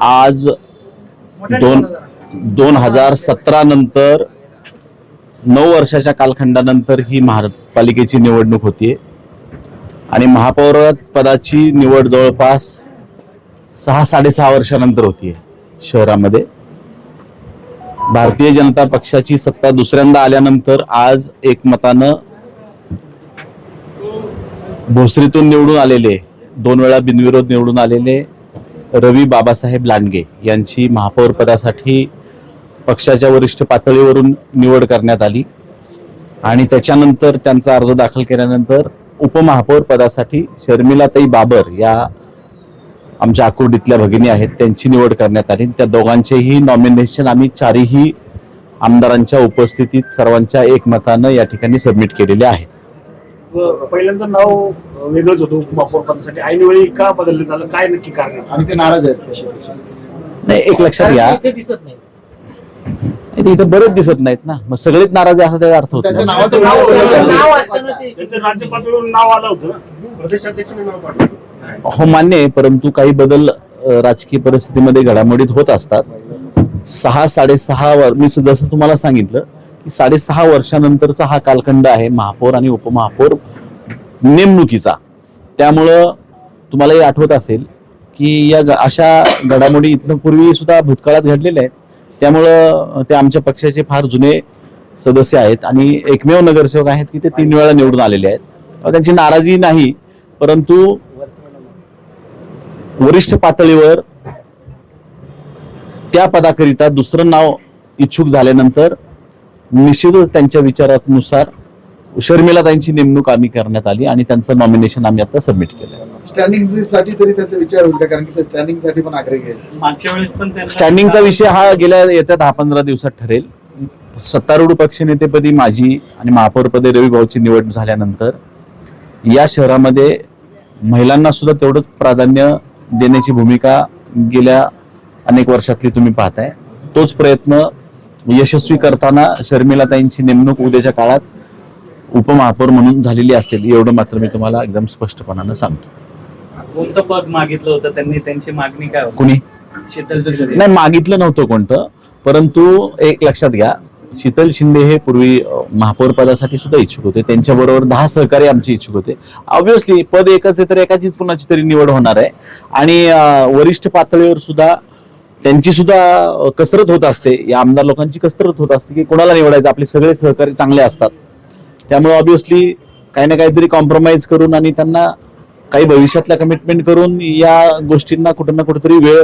आज 2017 नंतर 9 वर्षाच्या कालखंडानंतर ही महापालिकेची निवडणूक होतीये आणि महापौर पदाची निवड जवळपास 6-6.5 वर्षानंतर होतीये शहरामध्ये. भारतीय जनता पक्षाची सत्ता दुसऱ्यांदा आल्यानंतर आज एकमतानं भोसरीतून निवडून आलेले 2 वेळा बिनविरोध निवडून आलेले रवी बाबासाहेब लांडगे यांची महापौर पदासाठी पक्षाच्या वरिष्ठ पातळीवरून निवड करण्यात आली आणि त्याच्यानंतर त्यांचा अर्ज दाखल केल्यानंतर उपमहापौर पदासाठी शर्मिलाताई बाबर या आमच्या आकुर्डीतल्या भगिनी आहेत त्यांची निवड करण्यात आली. त्या दोघांचेही नॉमिनेशन आम्ही 4ही आमदारांच्या उपस्थितीत सर्वांच्या एकमतानं या ठिकाणी सबमिट केलेले आहेत. पहिल्यांदा नाव वेगळंच होतं उपमहापौर पदासाठी, ऐन वेळी का बदलण्यात आलं, काय नक्की कारण? आणि ते नाराज आहेत कसे? नाही, एक लक्षात घ्या, दिसत नाही इथं बरेच दिसत नाहीत ना, मग सगळेच नाराज आहे असा त्याचा अर्थ होतो. त्याचं नाही. नावाचं नाव नाव त्यांचं राज्य पातळीवर नाव आलं होतं ना, प्रदेशाध्यक्षांनी नाव पाठवलं. हो मान्य आहे, परंतु काही बदल राजकीय परिस्थितीमध्ये घडामोडीत होत असतात. 6-6.5 वर्ष मी जसं तुम्हाला सांगितलं की 6.5 वर्षानंतरचा हा कालखंड आहे महापौर आणि उपमहापौर नेमणुकीचा. त्यामुळं तुम्हालाही आठवत असेल की या अशा घडामोडी इथनं पूर्वी सुद्धा भूतकाळात घडलेल्या आहेत. त्यामुळं ते आमच्या पक्षाचे फार जुने सदस्य आहेत आणि एकमेव नगरसेवक आहेत की ते 3 वेळा निवडून आलेले आहेत. त्यांची नाराजी नाही, परंतु वरिष्ठ पातळीवर त्या पदाकरिता दुसरं नाव इच्छुक झाल्यानंतर निश्चितच त्यांच्या विचारानुसार शर्मिलाताईंची नेमणूक आम्ही करण्यात आली आणि त्यांचं नॉमिनेशन आम्ही आता सबमिट केलं. स्टँडिंग साठी तरी त्यांचा विचार होईल का? कारण की स्टँडिंग साठी पण आग्रही आहे. मागच्या वेळेस पण स्टँडिंगचा विषय हा येत्या 10-15 दिवसात ठरेल. सत्तारूढ पक्षनेतेपदी माझी आणि महापौरपदी रविभाऊची निवड झाल्यानंतर या शहरामध्ये महिलांना सुद्धा तेवढंच प्राधान्य देण्याची भूमिका गेल्या अनेक वर्षातली तुम्ही पाहताय. तोच प्रयत्न यशस्वी करताना शर्मिलाताईंची नेमणूक उद्याच्या काळात उपमहापौर म्हणून झालेली असेल, एवढं मात्र मी तुम्हाला एकदम स्पष्टपणानं सांगतो. कोणतं पद मागितलं होतं त्यांनी, त्यांची मागणी काय होती? कुणी शीतल नाही मागितलं नव्हतं कोणतं, परंतु एक लक्षात घ्या, शीतल शिंदे हे पूर्वी महापौर पदासाठी सुद्धा इच्छुक होते. त्यांच्याबरोबर 10 सहकारी आमचे इच्छुक होते. ऑब्व्हियसली पद एकच आहे तर एकाचीच कुणाची तरी निवड होणार आहे आणि वरिष्ठ पातळीवर सुद्धा त्यांची सुद्धा कसरत होत असते, या आमदार लोकांची कसरत होत असते की कोणाला निवडायचं. आपले सगळे सहकारी चांगले असतात, त्यामुळे ऑब्व्हियसली काही ना काहीतरी कॉम्प्रोमाइज करून आणि त्यांना काही भविष्यातल्या कमिटमेंट करून या गोष्टींना कुठं ना कुठेतरी वेळ